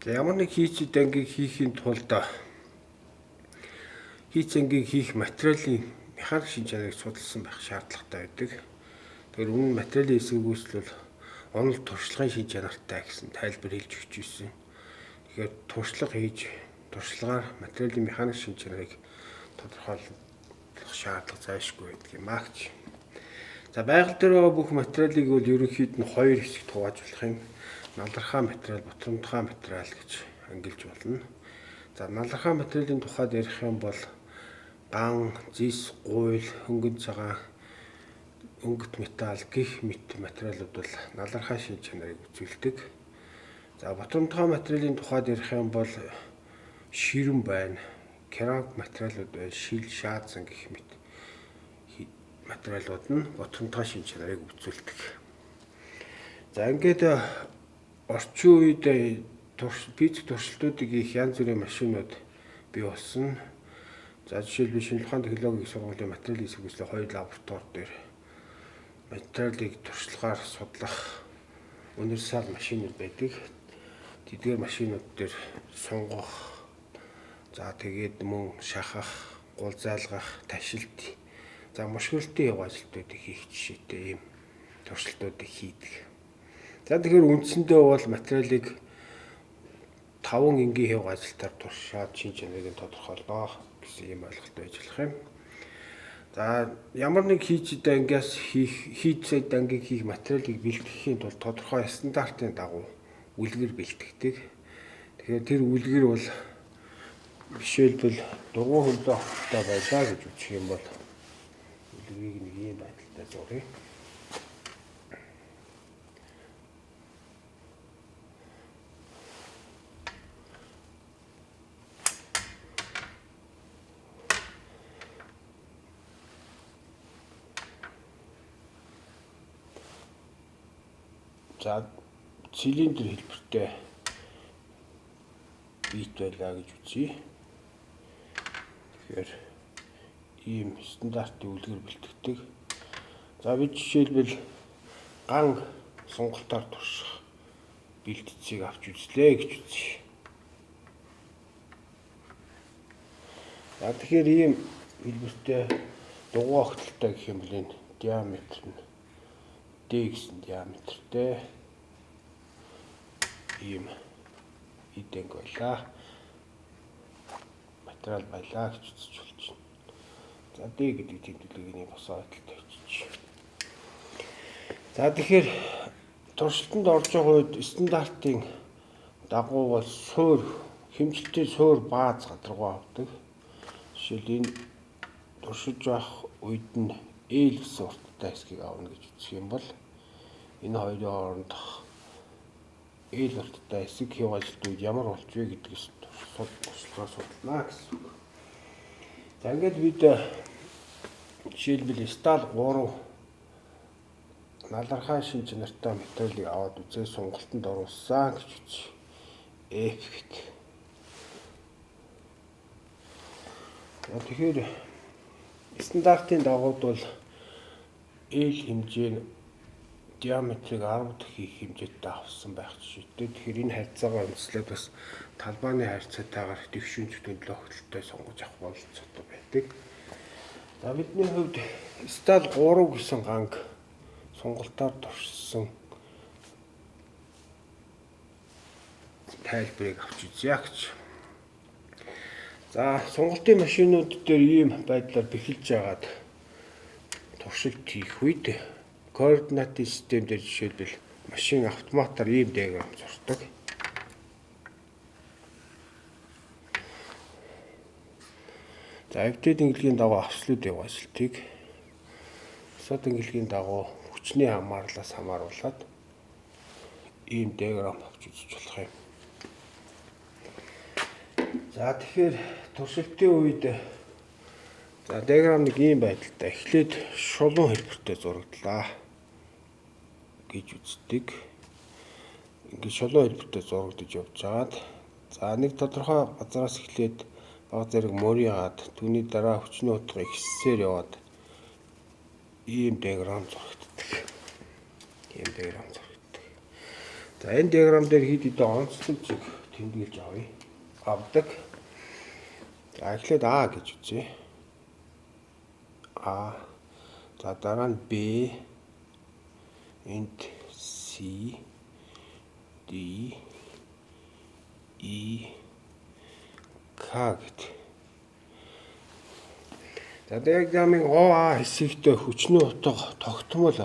За ямар нэг хийцэд ангийг хийхийн тулд хийц ангийг хийх материалын механик шинж чанарыг судалсан байх шаардлагатай байдаг. Тэгэхээр өмнө нь материалын эсэргүүцэл бол онол туршлагын шинж чанартай гэсэн тайлбар хэлж өгч ирсэн. Тэгэхээр туршлага хийж туршлагаар материалын механик шинж чанарыг тодорхойлох шаардлага зайлшгүй байдаг юм аа гэж. За байгаль дээр байгаа бүх материалыг бол ерөнхийд нь хоёр хэсэгт хуваажуулах юм. Налархаа материал, ботромтгай материал гэж ангилж болно. За налархаа материалын тухайд ярих юм бол ган, зис, гуйл, хөнгөн цагаан, өнгөт металл гэх мэт материалууд бол налархаа шинж чанарыг үзүүлдэг. За ботромтгай материалын тухайд ярих юм бол ширэн байна, керамик материалууд байна, шил, шаазан гэх мэт материалууд нь ботромтгай шинж чанарыг үзүүлдэг. За ингээд орчин үед физик туршилтуудыг хийх янз бүрийн машинууд бий болсон. За жишээлбэл шинжлэх ухааны технологийн сургуулийн материалын эсэргүүцлийн 2 лаборатори дээр материалыг туршлагаар судлах универсал машинууд байдаг. Тэдгээр машинууд дээр сунгах, за тэгээд мөн шахах, гул зайлгах, ташилт, за мушгилтын яв ажилтнуудыг хийх жишээтэй ийм туршилтуудыг хийдэг. За тэгэхээр үндсэндээ бол материалыг 5 энгийн хэв ажилтаар туршаад шинж чанарыг тодорхойлно гэсэн ийм ойлголт байж болох юм. За ямар нэг хийцэд ангиас хийцэд ангийг хийх материалыг бэлтгэхийн тулд тодорхой стандартын дагуу үлгэр бэлтгэдэг. Тэгэхээр тэр үлгэр бол жишээлбэл дугуй хөлөө хавттай байлаа гэж үздэх юм бол үлгэрийг нэг ийм байдалтай зуръя. За цилиндр хэлбэртэй бит байлаа гэж үзье. Тэгэхээр ийм стандартын үлгэр бэлтгэдэг. За бид жишээлбэл ган сунгалтаар турших бэлтцийг авч үзлээ гэж үзье. За тэгэхээр ийм хэлбэртэй дугуй огтлтой гэх юм бол энэ диаметр нь D гэсэн диаметртэй ийм идэнг байлаа. Материал байлаа гэж үзэж болж байна. За D гэдэг тэмдэглэгийн босоо байдалтай очиж. За тэгэхээр туршилтанд орж байгаа үед стандартын дагуу бол суур хэмжилтийн суур бааз гадаргуу авдаг. Жишээл энэ туршиж байх үед нь L гэсэн урттай хэсгийг авна гэж үзэх юм бол энэ хоёрын хоорондох L урттай хэсэг хэв ажилтнууд ямар болж вэ гэдгээс туршлагаар судална гэсэн. За ингээд бид жишээлбэл стал 3 налархаа шинж чанартай материалыг аваад үзээ сунгалтанд оруулсан гэж үзье. F гэдэг. Тэгэхээр стандартын дагууд бол L хэмжээ диаметрийг 10 дахь хийх хэмжээтэй авсан байх жишээтэй. Тэгэхээр энэ харьцаагаа үндэслээд бас талбайны харьцаатайгаар дэвшүүнч төндлөө хөдөлтөй сонгож авах бололцоотой байдаг. За бидний хувьд стал 3 гэсэн ганг сунгалтаар туршсан тайлбарыг авч үзье гэж. За сунгалтын машинууд дээр ийм байдлаар бэхэлж агаад туршилт хийх үед координатын систем дээр жишээлбэл машин автоматар ийм диаграм зурдаг. За эвдээ дэнгэлгийн дагуу авслууд яв ажилтыг босоо дэнгэлгийн дагуу хүчний хамаарлаас хамааруулад ийм диаграм авч үзэж болох юм. За тэгэхээр туршилтын үед за диаграм нэг ийм байдалтай эхлээд шулуун хэлбэртэй зурагдлаа гэж үздэг. Ингээд шулуун хэлбэртэй зурагдаж явж байгаад за нэг тодорхой газараас эхлээд баг зэрэг мөрийгаад түүний дараа хүчний утга ихсээр яваад ийм диаграм зурагддаг. Ийм диаграм зурагддаг. За энэ диаграм дээр хэд хэдэн онцлог тэмдэглэж авъя. Авдаг. За эхлээд А гэж үзье. А. За дараа нь Б. Энд C. D. E. К гэд. За диаграмын ОА хэсэгт хүчний утга тогтмол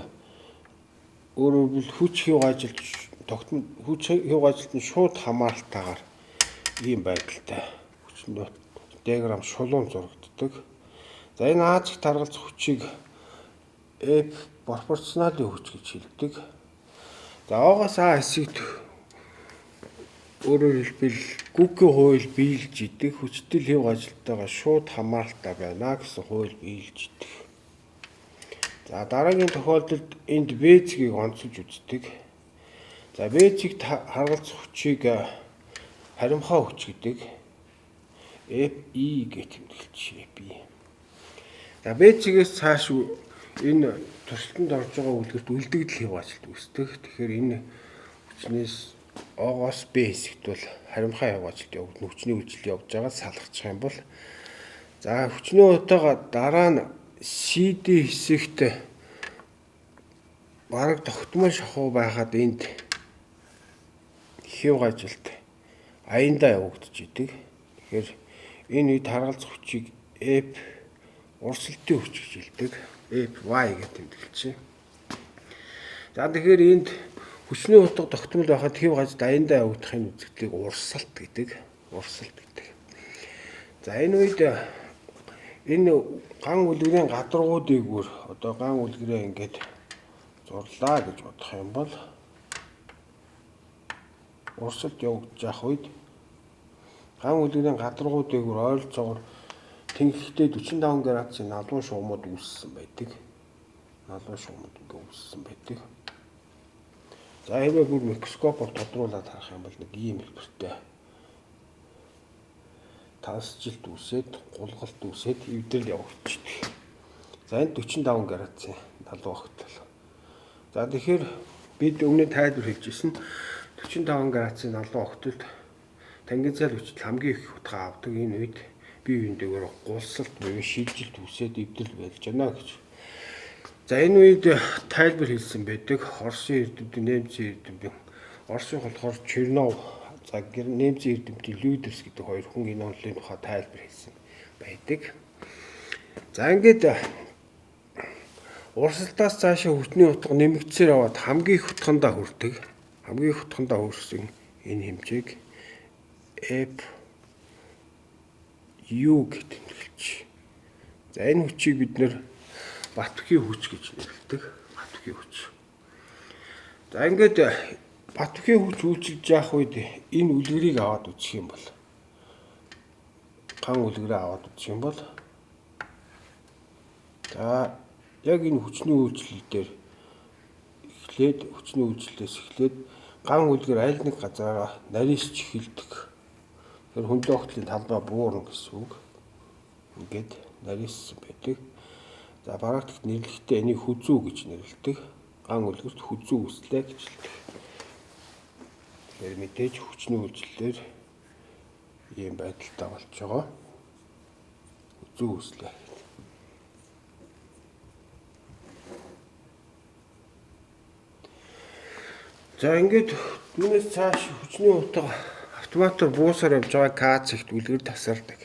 өөрөөр хэлбэл хүч хяв ажилт нь шууд хамааралтайгаар ийм байдалтай хүчний диаграм шулуун зурагддаг. За энэ А зэгт харгалзах хүчийг F пропорционалын хүч гэж хэлдэг. За О-гоос А хэсэгт өөрөөр хэлбэл гүкийн хууль биелж идэг хүчтэй хэв ажилтайгаа шууд хамааралтай байна гэсэн хууль биелж идэг. За дараагийн тохиолдолд энд B зэгийг онцолж үздэг. За B зэгт харгалзах хүчийг харимхаа хүч гэдэг FE гэж тэмдэглэж байна. За B зэгээс цааш энэ туршилтанд орж байгаа үлгэрт үлдэгдэл хэв ажилт үүсдэг. Тэгэхээр энэ хүчнээс О-гоос Б хэсэгт бол харимхаа хэв ажилт явагдана. Хүчний үйлчлэл явж байгаад салгачих юм бол за хүчний утга дараа нь CD хэсэгт бараг тогтмол шахуу байхад энд хэв ажилт аяндаа явагдаж идэг. Тэгэхээр энэ үед харгалзах хүчийг F урсалтын хүч гэж хэлдэг. FY гэж тэмдэглэж байна. За тэгэхээр энд хүчний утга тогтмол байхад хэв ажилт аяндаа явагдахын үзэгдлийг урсалт гэдэг. За энэ үед энэ ган үлгэрийн гадаргуу дээгүүр одоо ган үлгэрээ ингээд зурлаа гэж бодох юм бол урсалт явагдаж явах үед ган үлгэрийн гадаргуу дээгүүр ойролцоогоор тэнхэгтээ 45 градусын налуун шугамуд үүссэн байдаг. За хэвээ бүр микроскопоор тодруулаад харах юм бол нэг ийм хэлбэртэй тасжилт үүсээд, гулгалт үүсээд эвдрэл явагдчихдаг. За энэ 45 градусын налуу огт бол. За тэгэхээр бид өмнө тайлбар хэлжсэн 45 градусын налуу огтод тангенциал хүчил хамгийн их утга авдаг. Энэ үед бие биендээ гулсалт буюу шилжилт үүсээд эвдрэл болж байна гэж. За энэ үед тайлбар хэлсэн байдаг. Оросын эрдэмтэн, Немцийн эрдэмтэн, Оросын болохоор Чернов, за Немцийн эрдэмтэн Людерс гэдэг хоёр хүн энэ онолын тухай тайлбар хэлсэн байдаг. За ингээд урсалтаас цаашаа хүчний утга нэмэгдсээр аваад хамгийн их утгандаа хүрдэг. Хамгийн их утгандаа хүрсэн энэ хэмжээг FU гэж тэмдэглэж. За энэ хүчийг бид нэр Батүхийн хүч гэж нэрлэдэг. Батүхийн хүч. За ингээд Батүхийн хүч үйлчилж явах үед энэ үлгэрийг аваад үзэх юм бол ган үлгэрээ аваад үзэх юм бол за яг энэ хүчний үйлчлэл дээр хүчний үйлчлэлээс эхлээд ган үлгэр аль нэг газараа нарийсч эхэлдэг. Тэр хөндлөө огтлын талбай буурна гэсэн үг. Ингээд нарийссан байдаг. За практикт нэрлэхдээ энийг хүзүү гэж нэрлэдэг. Ган үлгэрт хүзүү үүслээ гэж хэлдэг. Тэгэхээр мэдээж хүчний үйлчлэлээр ийм байдалтай болж байгаа. Хүзүү үүслээ. За ингээд түүнээс цааш хүчний утга автоматар буусаар явж байгаа К зэгт үлгэр тасардаг.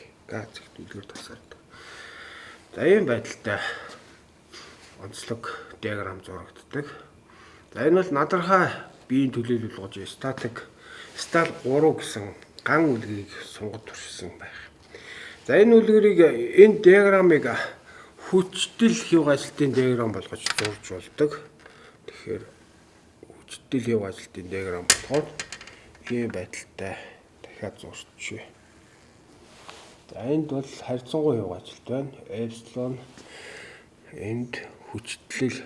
За ийм байдалтай онцлог диаграм зурагддаг. За энэ бол надархай биеийн төлөөлөл болгож стал 3 гэсэн ган үлгэрийг сунгад туршсан байх. За энэ үлгэрийг энэ диаграмыг хүчтэл хэв ажилтын диаграм болгож зурж болдог. Тэгэхээр хүчтэл хэв ажилтын диаграм болгоод ийм байдалтай дахиад зурчих. За энд бол харьцангуй хэв ажилт байна. Эпсилон энд хүчтэл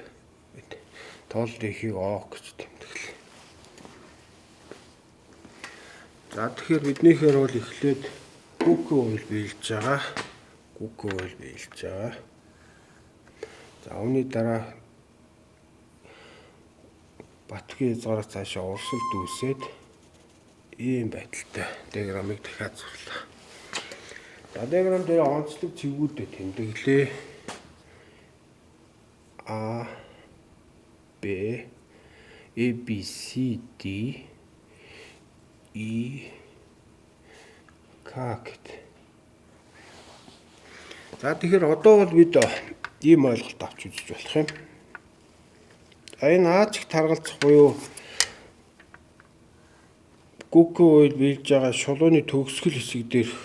тоолд ихийг О гэж тэмдэглэв. За тэгэхээр биднийхээр бол эхлээд гүкийн хууль биелж байгаа. За үүний дараа Батүхийн хязгаараас цаашаа урсгалт үүсээд ийм байдалтай диаграммыг дахиад зурлаа. За диаграмм дээр онцлог цэгүүдэд тэмдэглээ. А Б A B C D E К гэдэг. За тэгэхээр одоо бол бид ийм ойлголт авч үзэж болох юм. Энэ Аз-ыг таргалзах буюу Гүкийн үед биелж байгаа шулууны төгсгөл хэсэг дээрх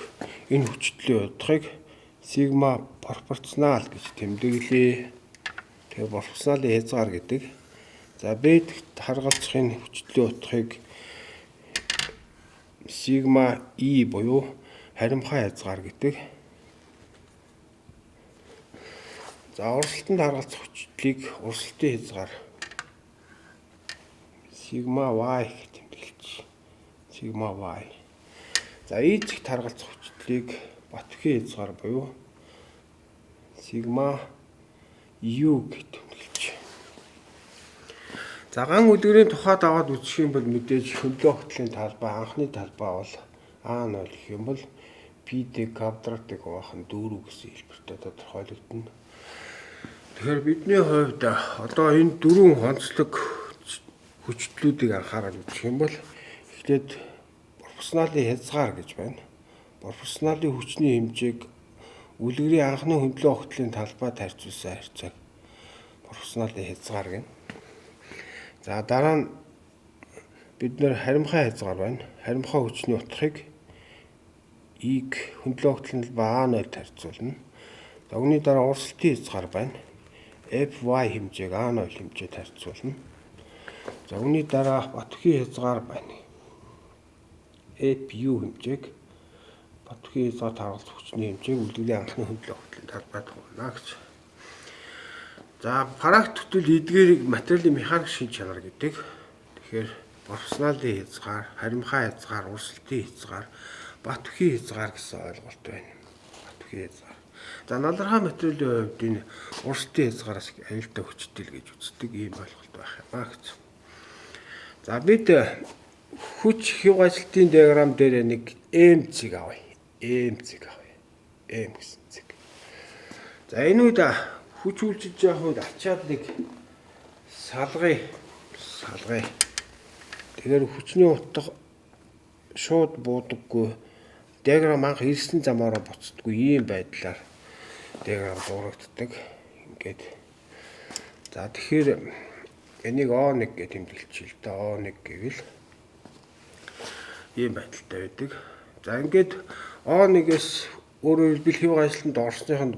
энэ хүчтлийн удахыг сигма пропорционал гэж тэмдэглэе. Тэгээ пропорционалын хязгаар гэдэг. За Б-д таргалзах энэ хүчтлийн удахыг сигма E буюу харимхай хязгаар гэдэг. За урсгалтанд таргалзах хүчлийг урсгалтын хязгаар сигма Y гэх тэмдэглэж. Сигма Y. За E-г таргалзах хүчлийг Батөхийн хязгаар буюу сигма U гэх тэмдэглэж. За ган үлгэрийн тухайд аваад үзэх юм бол мэдээж хөндлөө хөтлийн талбай анхны талбай бол А0 гэх юм бол P-д квадратыг хуваах нь 4 гэсэн хэлбэртэй тодорхойлогдно. Тэгэхээр бидний хувьд одоо энэ дөрвөн онцлог хүчлүүдийг анхаарал үзэх юм бол эхлээд пропорционалын хязгаар гэж байна. Пропорционалын хүчний хэмжээг үлгэрийн анхны хөндлөө хөтлийн талбайд харьцуулсан харьцааг пропорционалын хязгаар гэнэ. За дараа нь бид нэр харимхай хязгаар байна. Харимхай хүчний утгыг E-г хөндлөө хөтлийн талбай А0-д харьцуулна. За үүний дараа урсгалтын хязгаар байна. Fy хэмжээг A0 хэмжээд харьцуулна. За үүний дараа Батөхийн хязгаар байна. Fu хэмжээг Батөхийн хязгаар таргалзах хүчний хэмжээг үлгэрийн анхны хөндлөө хөтлийн талбайд хуваана гэж. За практикт бол эдгээрийг материалын механик шин чанар гэдэг. Тэгэхээр пропорционалын хязгаар, харимхай хязгаар, урсгалтын хязгаар, Батөхийн хязгаар гэсэн ойлголт байна. Батөхийн хязгаар. За налархай материалын хувьд энэ урсгалтын хязгаараас аюултай хүчтэй гэж үздэг ийм ойлголт байх юмаа гэж. За бид хүч хэв ажилтны диаграмм дээр нэг M зэг авъя. M зэг авъя. M гэсэн зэг. За энэ үед хүч үйлчилж явах үед ачаад нэг салгая. Тэгэхээр хүчний утга шууд буудаггүй. Диаграмм анх ирсэн замаараа буцдаггүй ийм байдлаар диаграмм зурагддаг. Ингээд. За тэгэхээр энийг O1 гэж тэмдэглэчихье л да. O1 гэвэл ийм байдалтай байдаг. За ингээд O1-ээс өөрөөр хэлбэл хэв ажилтанд орсныханд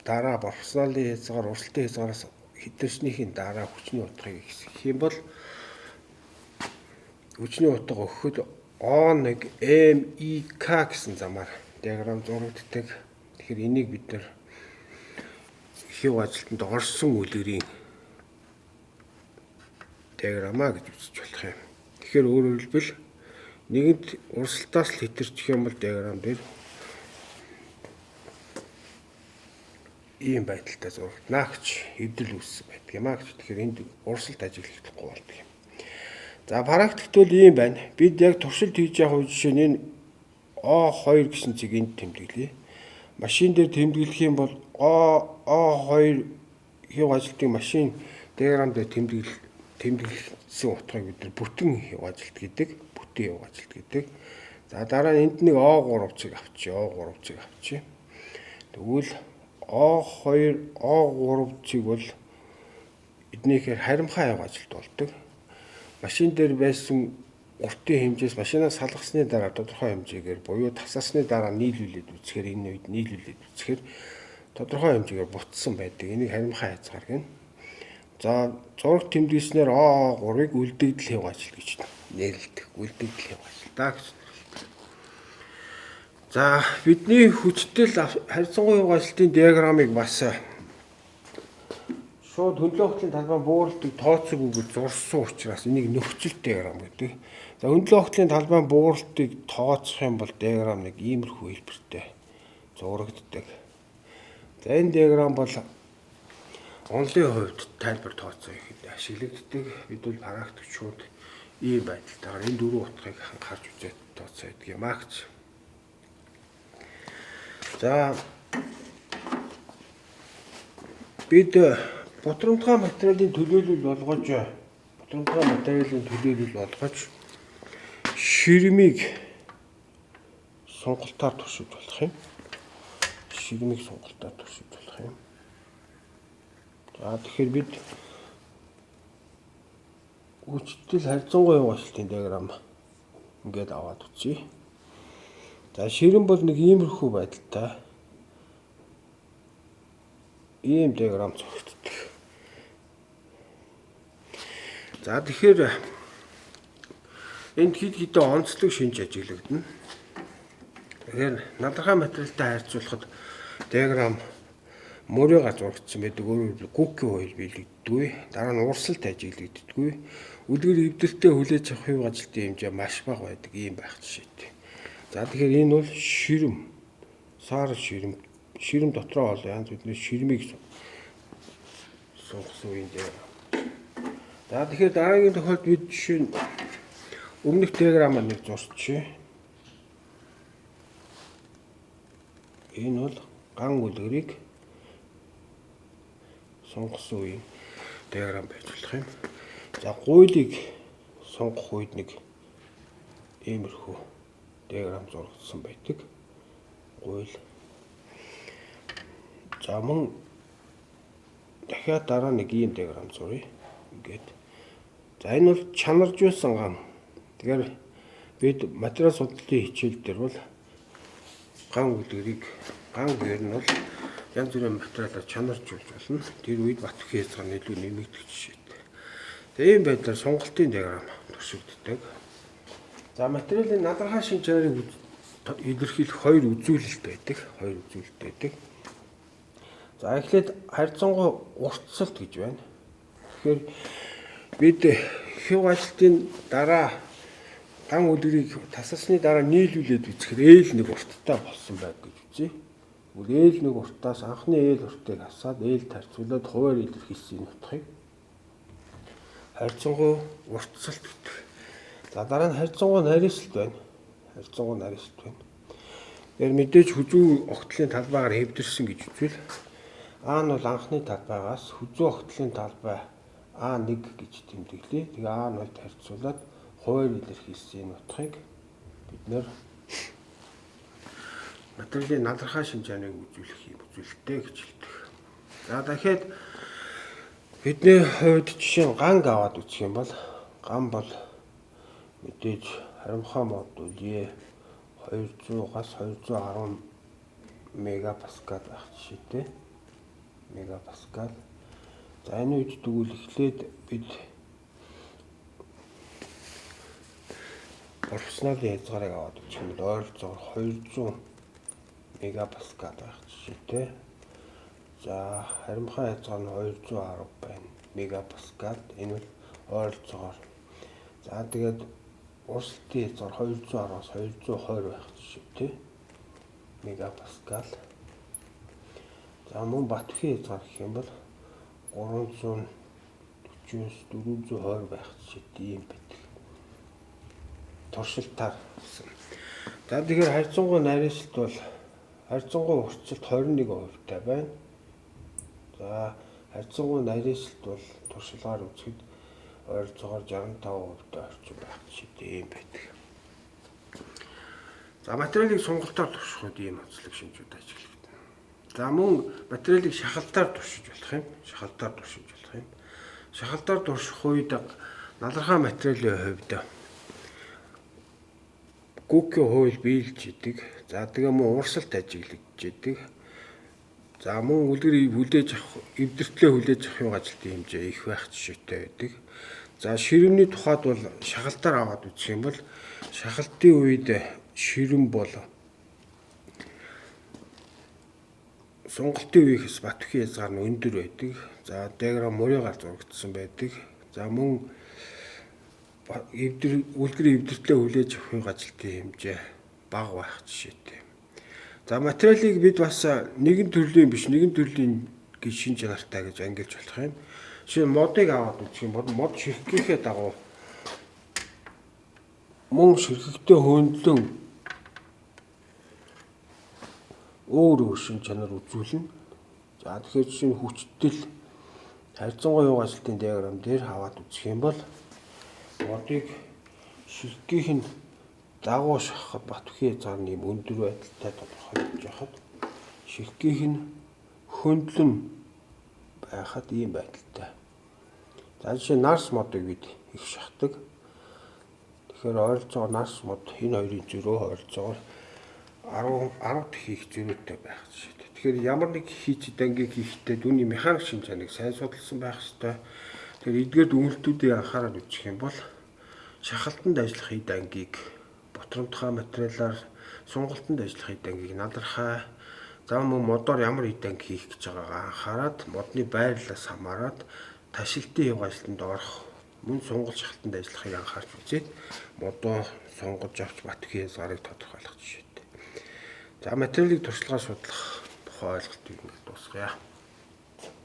дараа пропорционалын хязгаар, урсгалтын хязгаараас хэтэрснийхин дараа хүчний утгыг ихсэх юм бол хүчний утга өгөхөд O1 MEK гэсэн замаар диаграмм зурагддаг. Тэгэхээр энийг бид нэр хэв ажилтанд орсон үлгэрийн диаграммаа гэж үзэж болох юм. Тэгэхээр өөрөөр хэлбэл нэгэнд урсгалтаас л хэтэрчих юм бол диаграмм дээр ийм байдалтай зурагдана гэж хэвдэл үүссэн байдаг юм аа гэж. Тэгэхээр энд урсгалт ажиглахгүй болдог юм. За практикт бол ийм байна. Бид яг туршилт хийж явах үе жишээ нь O2 гэсэн зэг энд тэмдэглэе. Машин дээр тэмдэглэх юм бол O2 хэв ажилтны машин диаграмм дээр тэмдэглэсэн утгыг бид нар бүтэн хэв ажилт гэдэг. Бүтэн хэв ажилт гэдэг. За дараа нь энд нэг O3 зэг авчи. Тэгвэл O2, O3 зэг бол эднийхээр харимхай хэв ажилт болдог. Машин дээр байсан уртын хэмжээс машинаас салгасны дараа тодорхой хэмжээгээр буюу тасаасны дараа нийлүүлээд үзэхээр энэ үед нийлүүлээд үзэхээр тодорхой хэмжээгээр бутсан байдаг. Энийг харимхай хязгаар гэнэ. За зураг тэмдэглэснээр O3-ыг үлдэгдэл хэв ажилт гэж нэрлэдэг. Үлдэгдэл хэв ажилтаа гэж. За бидний хүчтэй харьцангуй хэв ажилтны диаграммыг бас шууд хөндлөө хөтлийн талбай бууралтыг тооцоогүйгээр зурсан учраас энийг нөхцөл диаграмм гэдэг. За хөндлөө хөтлийн талбай бууралтыг тооцох юм бол диаграмм нэг иймэрхүү хэлбэртэй зурагддаг. За энэ диаграмм бол онлын хувьд тайлбар тооцоо хийхэд ашиглагддаг. Бид бол практик шууд ийм байдалтайгаар энэ дөрвөн утгыг анхаарч үзээд тооцоо гэдэг юм аа гэж. За бид бутрамтгай материалын төлөөлөл болгож ширмийг сонголтоор туршиж болох юм. За тэгэхээр бид гүйцэтгэл харьцангуй угааллалтын диаграм ингээд аваад үзье. За ширэн бол нэг иймэрхүү байдалтай ийм диаграм зохицдог. За тэгэхээр энд хэд хэдэн онцлог шинж ажиглагдана. Тэгэхээр надрахай материалтай харьцуулахад диаграм мөрөөгөө зурагдсан байдаг. Өөрөөр хэлбэл гүкийн хууль биелэгддэггүй. Дараа нь урсалт ажиглагддаггүй. Үлгэр эвдэртэй хүлээж авах хувь ажилтны хэмжээ маш бага байдаг. Ийм байх жишээтэй. За тэгэхээр энэ бол ширэм. Саар ширэм. Ширэм дотроо бол янз бүрийн ширмийг сунгасан үеийн диаграм. За тэгэхээр дараагийн тохиолдолд бид жишээ нь өмнөх диаграмаар нэг зурчихъя. Энэ бол ган үлгэрийг сонгосон үеийн диаграм байж болох юм. За гуйлыг сонгох үед нэг иймэрхүү диаграм зурагдсан байдаг. Гуйл. За мөн дахиад дараа нэг ийм диаграм зуръя. Ингээд. За энэ бол чанаржуулсан ган. Тэгэхээр бид материал судлалын хичээл дээр бол ган гэр нь бол янз бүрийн материалаар чанаржуулж болно. Тэр үед Батбахийн хязгаар илүү нэмэгдэх жишээтэй. Тэгээ ийм байдлаар сонголтын диаграм туршигддаг. За материалын надрахай шинж чанарыг илэрхийлэх хоёр үзүүлэлт байдаг. За эхлээд харьцангуй уртсалт гэж байна. Тэгэхээр бид хэв ажилтны дараа ган үлгэрийг тасалсны дараа нийлүүлээд үзэхээр ээл нэг урттай болсон байг гэж үзье. Ээл нэг уртаас анхны ээл уртыг асаад ээлд харьцуулаад хуваар илэрхийлсэн утгыг харьцангуй уртсалт гэдэг. За дараа нь харьцангуй нарийсалт байна. Тэгэхээр мэдээж хүзүү огтлын талбайгаар хэвдэрсэн гэж үзвэл А нь бол анхны талбайгаас хүзүү огтлын талбай А1 гэж тэмдэглэе. Тэгээ А0-д харьцуулаад хуваар илэрхийлсэн утгыг бид нэр материалын надрахай шинж чанарыг үзүүлэх үзүүлэлттэй гэж хэлдэг. За дахиад бидний хувьд жишээ нь ганг аваад үзэх юм бол ган бол мэдээж харамхай модуль 200-аас 210 мегапаскал байх жишээтэй. Мегапаскал. За энэ үед тэгвэл эхлээд бид профессионалын хязгаарыг аваад үзэх юм бол ойролцоогоор 200 мегапаскал байх жишээтэй. За харамхай хязгаар нь 210 байна. Мегапаскал. Энэ бол ойролцоогоор. За тэгээд урсалтын хязгаар 210-аас 220 байх жишээтэй. Мегапаскал. За мөн Батбахийн хязгаар гэх юм бол 340-с 420 байх жишээтэй юм байдаг. Туршилтаар гэсэн. За тэгэхээр харьцангуй нарийсалт бол харьцангуй уртсалт 21% байна. За харьцангуй нарийсалт бол туршилгаар үзэхэд ойролцоогоор 65% орчим байх жишээтэй юм байдаг. За материалыг сонголтоор туршихад ийм онцлог шинжүүд ажиглагдана. За мөн материалыг шахалтаар туршиж болох юм. Шахалтаар турших үед налархай материалын хувьд гүкийн хууль биелж идэг. За тэгээ мөн урсалт ажиглагдж идэг. За мөн үлгэр хүлээж авах, эвдэртлээ хүлээж авахын ажилтны хэмжээ их байх жишээтэй байдаг. За ширэмний тухайд бол шахалтаар аваад үзэх юм бол шахалтын үед ширэм бол сонголтын үеийнхээс Батбахийн хязгаар нь өндөр байдаг. За диаграм мөрөөгөө зурагдсан байдаг. За мөн үлгэр эвдэртлээ хүлээж авахын ажилтны хэмжээ бага байх жишээтэй. За материалыг бид бас нэгэн төрлийн биш нэгэн төрлийн гэж шинж чанартай гэж ангилж болох юм. Жишээ нь модыг аваад үзэх юм бол мод ширхгийнхээ дагуу мөн ширхэгтэй хөндлөн өөр шин чанар үзүүлнэ. За тэгэхээр жишээ нь хүчтэл харьцангуй угаалалтын диаграмм дээр хаваад үзэх юм бол модыг ширхгийнх нь дагуу шахахад батүхийн хязгаар нэм өндөр байдалтай тодорхойлж яхад ширхгийнх нь хөндлөн байхад ийм байдалтай. За жишээ нарс модыг бид их шахдаг. Тэгэхээр ойролцоогоор нарс мод энэ хоёрын зөрөө ойролцоогоор 10 дэх их зөрүүтэй байх жишээтэй. Тэгэхээр ямар нэг хийч дангийг хийхдээ түүний механик шин чанарыг сайн судалсан байх ёстой. Тэгэхээр эдгээр дүгнэлтүүдийг анхаарал үзэх юм бол шахалтанд ажиллах хэд ангийг ботромтгой материалаар сунгалтанд ажиллах хэд ангийг надархай зам модоор ямар хэд анги хийх гэж байгаагаа анхаарад модны байрлалаас хамаарат ташилтын хязгаарлалтанд орох мөн сунгал шахалтанд ажиллахыг анхаарч үзээд модоо сонгож авч батүхийн хязгаарыг тодорхойлох жишээтэй. За материалыг туршлагаар судлах тухай ойлголтыг дуусгая.